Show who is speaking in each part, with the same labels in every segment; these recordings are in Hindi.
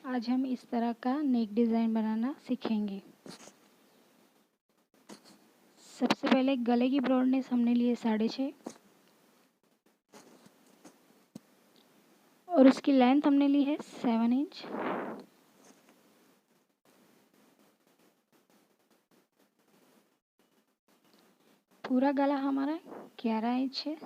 Speaker 1: आज हम इस तरह का नेक डिज़ाइन बनाना सीखेंगे। सबसे पहले गले की ब्रॉडनेस हमने लिए 6.5 और उसकी लेंथ हमने ली है 7 इंच। पूरा गला हमारा 11 इंच है।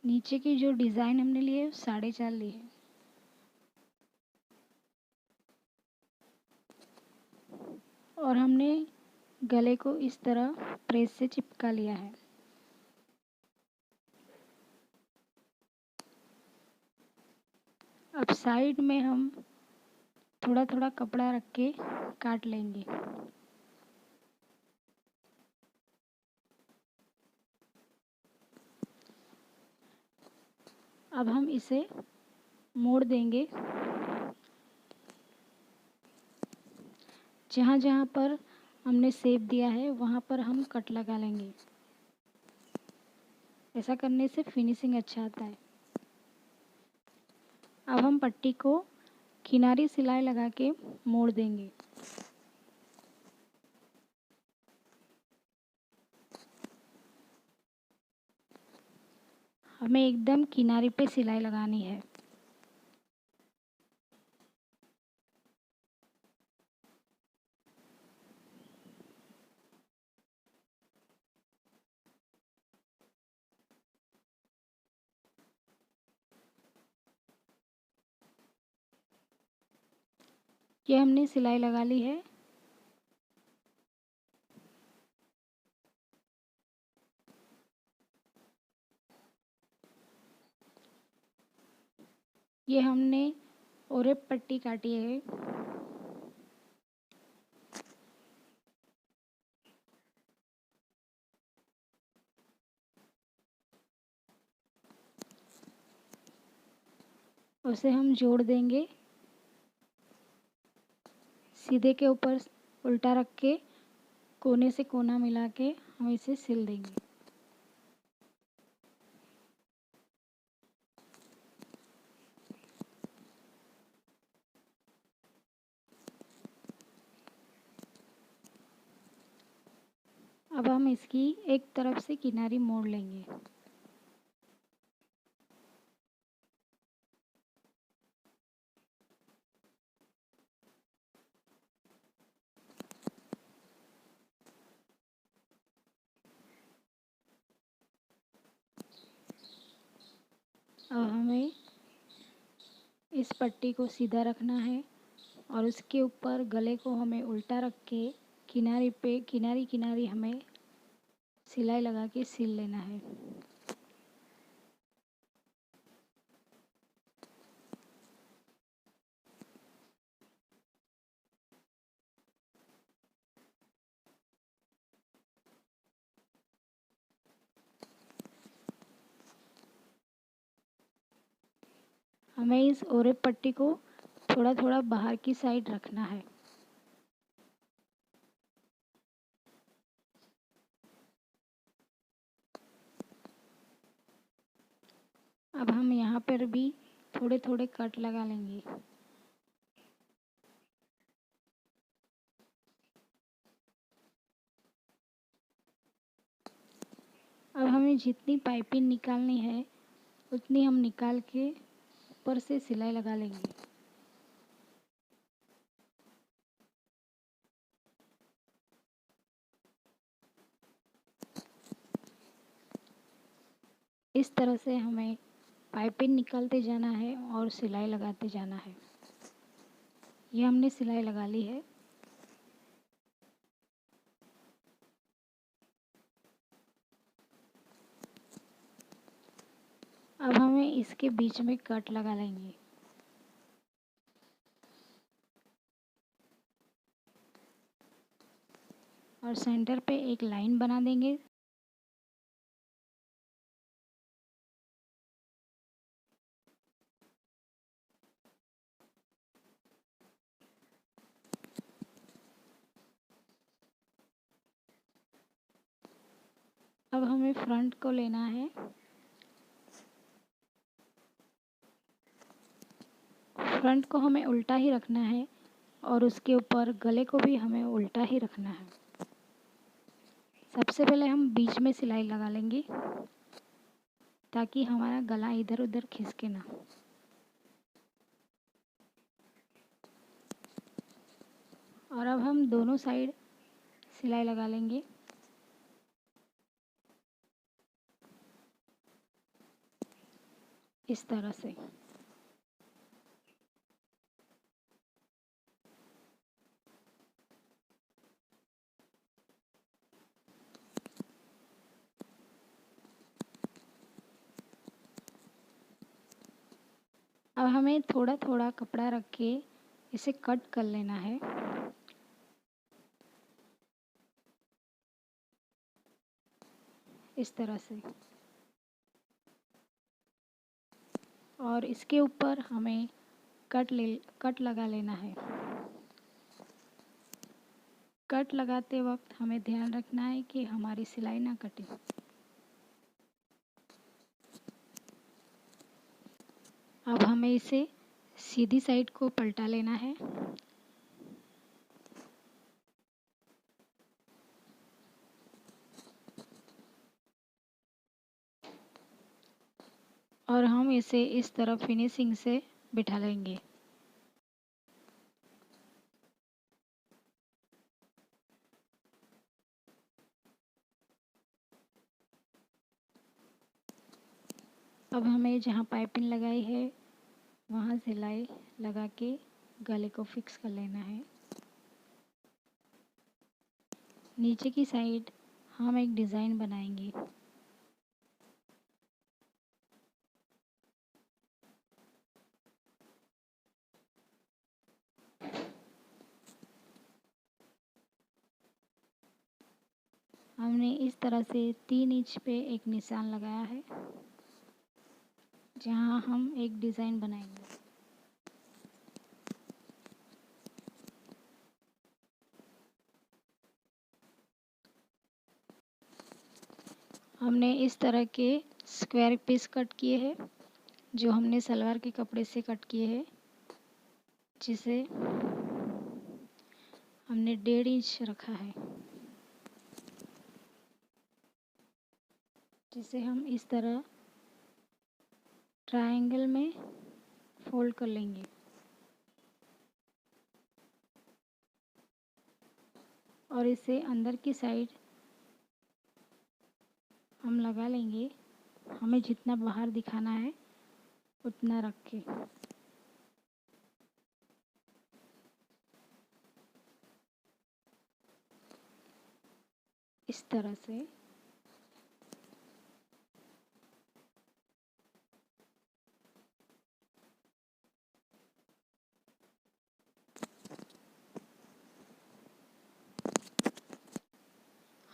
Speaker 1: नीचे की जो डिज़ाइन हमने ली है 4.5 ली है। और हमने गले को इस तरह प्रेस से चिपका लिया है। अब साइड में हम थोड़ा थोड़ा कपड़ा रख के काट लेंगे। अब हम इसे मोड़ देंगे। जहाँ जहाँ पर हमने शेप दिया है वहाँ पर हम कट लगा लेंगे। ऐसा करने से फिनिशिंग अच्छा आता है। अब हम पट्टी को किनारी सिलाई लगा के मोड़ देंगे। हमें एकदम किनारी पे सिलाई लगानी है। ये हमने सिलाई लगा ली है। ये हमने ओरेप पट्टी काटी है। उसे हम जोड़ देंगे। सीधे के ऊपर उल्टा रख के कोने से कोना मिला के हम इसे सिल देंगे। अब हम इसकी एक तरफ से किनारी मोड़ लेंगे। अब हमें इस पट्टी को सीधा रखना है और उसके ऊपर गले को हमें उल्टा रख के किनारी पे किनारी किनारी हमें सिलाई लगा के सिल लेना है। हमें इस ओरेप पट्टी को थोड़ा थोड़ा बाहर की साइड रखना है। अब हम यहाँ पर भी थोड़े थोड़े कट लगा लेंगे। अब हमें जितनी पाइपिंग निकालनी है उतनी हम निकाल के ऊपर से सिलाई लगा लेंगे। इस तरह से हमें पाइपिंग निकालते जाना है और सिलाई लगाते जाना है। ये हमने सिलाई लगा ली है। अब हमें इसके बीच में कट लगा लेंगे। और सेंटर पे एक लाइन बना देंगे। अब हमें फ्रंट को लेना है। फ्रंट को हमें उल्टा ही रखना है और उसके ऊपर गले को भी हमें उल्टा ही रखना है। सबसे पहले हम बीच में सिलाई लगा लेंगे ताकि हमारा गला इधर उधर खिसके ना। और अब हम दोनों साइड सिलाई लगा लेंगे। इस तरह से। अब हमें थोड़ा थोड़ा कपड़ा रख के इसे कट कर लेना है। इस तरह से। और इसके ऊपर हमें कट लगा लेना है। कट लगाते वक्त हमें ध्यान रखना है कि हमारी सिलाई ना कटे। अब हमें इसे सीधी साइड को पलटा लेना है। और हम इसे इस तरह फिनिशिंग से बिठा लेंगे। अब हमें जहाँ पाइपिंग लगाई है वहाँ सिलाई लगा के गले को फिक्स कर लेना है। नीचे की साइड हम एक डिज़ाइन बनाएंगे। हमने इस तरह से 3 इंच पे एक निशान लगाया है जहाँ हम एक डिज़ाइन बनाएंगे। हमने इस तरह के स्क्वायर पीस कट किए हैं जो हमने सलवार के कपड़े से कट किए हैं, जिसे हमने 1.5 इंच रखा है, जिसे हम इस तरह ट्रायंगल में फोल्ड कर लेंगे। और इसे अंदर की साइड हम लगा लेंगे। हमें जितना बाहर दिखाना है उतना रख के। इस तरह से।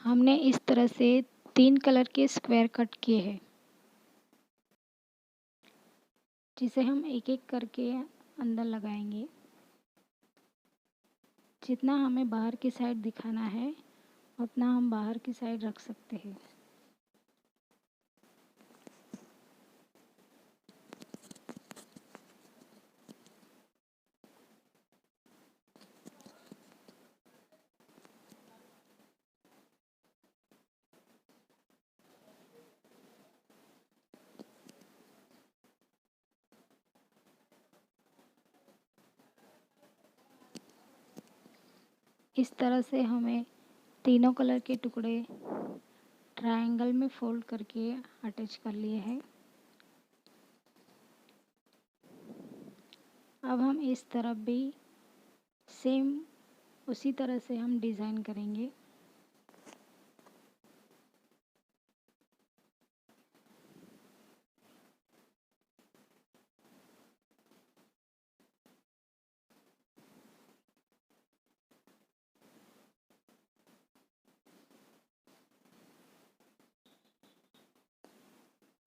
Speaker 1: हमने इस तरह से 3 कलर के स्क्वायर कट किए हैं, जिसे हम एक एक करके अंदर लगाएंगे। जितना हमें बाहर की साइड दिखाना है उतना हम बाहर की साइड रख सकते हैं। इस तरह से हमें तीनों कलर के टुकड़े ट्रायंगल में फोल्ड करके अटैच कर लिए हैं। अब हम इस तरफ भी सेम उसी तरह से हम डिज़ाइन करेंगे।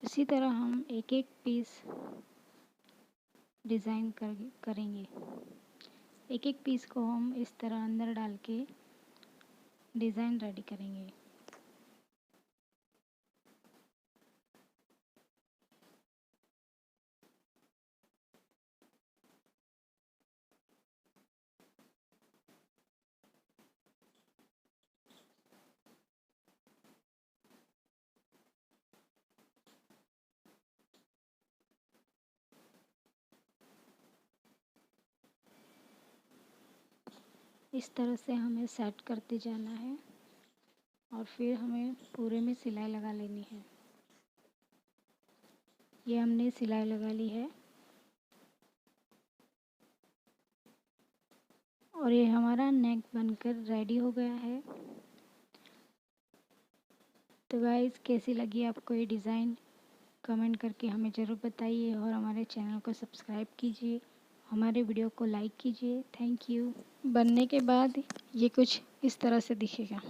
Speaker 1: इसी तरह हम एक एक पीस डिज़ाइन करेंगे। एक एक पीस को हम इस तरह अंदर डाल के डिज़ाइन रेडी करेंगे। इस तरह से हमें सेट करते जाना है और फिर हमें पूरे में सिलाई लगा लेनी है। ये हमने सिलाई लगा ली है और ये हमारा नेक बनकर रेडी हो गया है। तो गाइस, कैसी लगी आपको ये डिज़ाइन? कमेंट करके हमें ज़रूर बताइए और हमारे चैनल को सब्सक्राइब कीजिए, हमारे वीडियो को लाइक कीजिए। Thank you. बनने के बाद ये कुछ इस तरह से दिखेगा।